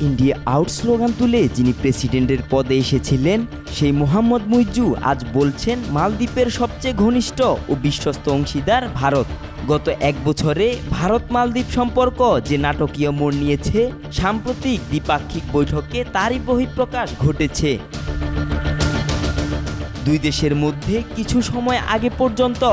India out slogan তুলে যিনি প্রেসিডেন্টের পদে এসেছিলেন সেই মোহাম্মদ মুইজ্জু আজ বলছেন মালদ্বীপের সবচেয়ে ঘনিষ্ঠ ও বিশ্বস্ত অংশীদার ভারত। গত এক বছরে ভারত মালদ্বীপ সম্পর্ক যে নাটকীয় মোড় নিয়েছে, সাম্প্রতিক দ্বিপাক্ষিক বৈঠকে তারই বহিঃপ্রকাশ ঘটেছে। দুই দেশের মধ্যে কিছু সময় আগে পর্যন্ত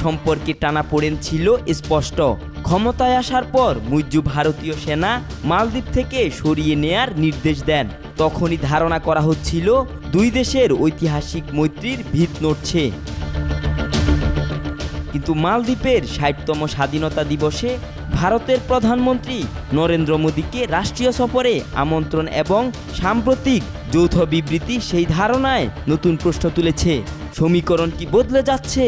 সম্পর্কে টানাপোড়েন ছিল স্পষ্ট। ক্ষমতায় আসার পর মুইজ্জু ভারতীয় সেনা মালদ্বীপ থেকে সরিয়ে নেয়ার নির্দেশ দেন। তখনই ধারণা করা হচ্ছিল দুই দেশের ঐতিহাসিক মৈত্রীর ভিত নড়ছে। কিন্তু মালদ্বীপের ৬০তম স্বাধীনতা দিবসে ভারতের প্রধানমন্ত্রী নরেন্দ্র মোদীকে রাষ্ট্রীয় সফরে আমন্ত্রণ এবং সাম্প্রতিক যৌথ বিবৃতি সেই ধারণায় নতুন প্রশ্ন তুলেছে। সমীকরণ কি বদলে যাচ্ছে?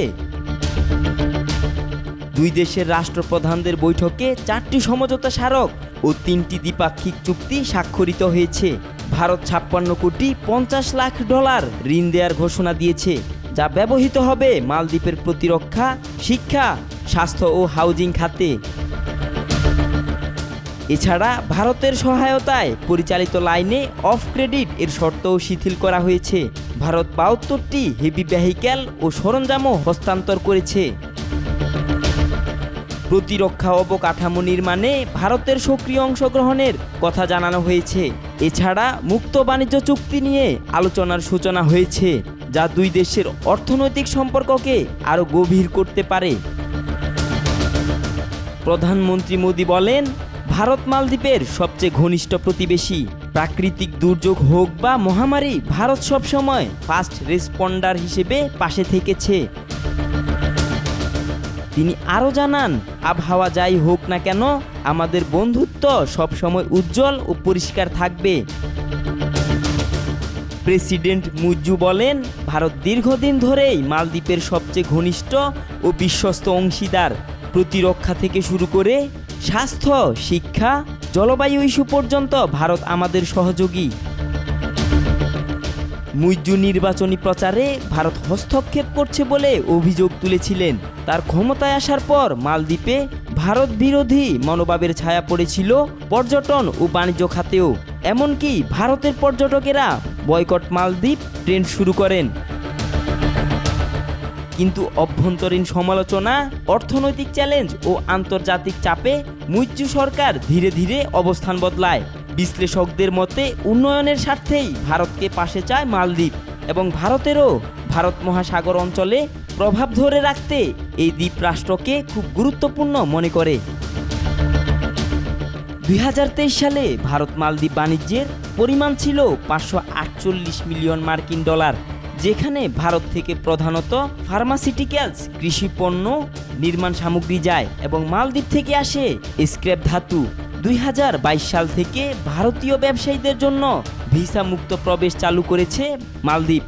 দুই দেশের রাষ্ট্রপ্রধানদের বৈঠকে ৪টি সমঝোতা স্মারক ও ৩টি দ্বিপাক্ষিক চুক্তি স্বাক্ষরিত হয়েছে। ভারত ৫৬ কোটি ৫০ লাখ ডলার ঋণ দেওয়ার ঘোষণা দিয়েছে, যা ব্যবহৃত হবে মালদ্বীপের প্রতিরক্ষা, শিক্ষা, স্বাস্থ্য ও হাউজিং খাতে। এছাড়া ভারতের সহায়তায় পরিচালিত লাইনে অফ ক্রেডিট এর শর্তও শিথিল করা হয়েছে। ভারত ৭২টি হেভি ভেহিক্যাল ও সরঞ্জামও হস্তান্তর করেছে। প্রতিরক্ষা অবকাঠামো নির্মাণে ভারতের সক্রিয় অংশগ্রহণের কথা জানানো হয়েছে। এছাড়া মুক্ত বাণিজ্য চুক্তি নিয়ে আলোচনার সূচনা হয়েছে, যা দুই দেশের অর্থনৈতিক সম্পর্ককে আরও গভীর করতে পারে। প্রধানমন্ত্রী মোদী বলেন, ভারত মালদ্বীপের সবচেয়ে ঘনিষ্ঠ প্রতিবেশী। প্রাকৃতিক দুর্যোগ হোক বা মহামারী, ভারত সবসময় ফার্স্ট রেসপন্ডার হিসেবে পাশে থেকেছে। তিনি আরও জানান, আবহাওয়া যাই হোক না কেন, আমাদের বন্ধুত্ব সবসময় উজ্জ্বল ও পরিষ্কার থাকবে। প্রেসিডেন্ট মুইজ্জু বলেন, ভারত দীর্ঘদিন ধরেই মালদ্বীপের সবচেয়ে ঘনিষ্ঠ ও বিশ্বস্ত অংশীদার। প্রতিরক্ষা থেকে শুরু করে স্বাস্থ্য, শিক্ষা, জলবায়ু ইস্যু পর্যন্ত ভারত আমাদের সহযোগী। মুইজ্জু নির্বাচনী প্রচারে ভারত হস্তক্ষেপ করছে বলে অভিযোগ তুলেছিলেন। তার ক্ষমতায় আসার পর মালদ্বীপে ভারত বিরোধী মনোভাবের ছায়া পড়েছিল পর্যটন ও বাণিজ্য খাতেও। এমনকি ভারতের পর্যটকেরা বয়কট মালদ্বীপ ট্রেন্ড শুরু করেন। কিন্তু অভ্যন্তরীণ সমালোচনা, অর্থনৈতিক চ্যালেঞ্জ ও আন্তর্জাতিক চাপে মুইজ্জু সরকার ধীরে ধীরে অবস্থান বদলায়। বিশ্লেষকদের মতে উন্নয়নের স্বার্থেই ভারতকে পাশে চায় মালদ্বীপ এবং ভারতেরও ভারত মহাসাগর অঞ্চলে প্রভাব ধরে রাখতে এই দ্বীপ রাষ্ট্রকে খুব গুরুত্বপূর্ণ মনে করে। ২০২৩ সালে ভারত মালদ্বীপ বাণিজ্যের পরিমাণ ছিল ৫৪৮ মিলিয়ন মার্কিন ডলার, যেখানে ভারত থেকে প্রধানত ফার্মাসিউটিক্যালস, কৃষি পণ্য, নির্মাণ সামগ্রী যায় এবং মালদ্বীপ থেকে আসে স্ক্র্যাপ ধাতু। ২০২২ সাল থেকে ভারতীয় ব্যবসায়ীদের জন্য ভিসা মুক্ত প্রবেশ চালু করেছে মালদ্বীপ।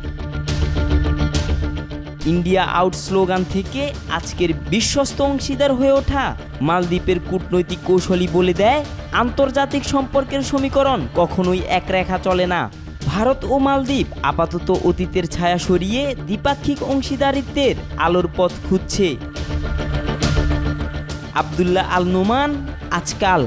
ইন্ডিয়া আউট স্লোগান থেকে আজকের বিশ্বস্ত অংশীদার হয়ে ওঠা মালদ্বীপের কূটনৈতিক কৌশলী বলে দেয়, আন্তর্জাতিক সম্পর্কের সমীকরণ কখনোই একরেখা চলে না। ভারত ও মালদ্বীপ আপাতত অতীতের ছায়া সরিয়ে দ্বিপাক্ষিক অংশীদারিত্বের আলোর পথ খুঁজছে। আব্দুল্লাহ আল নোমান, আজকাল।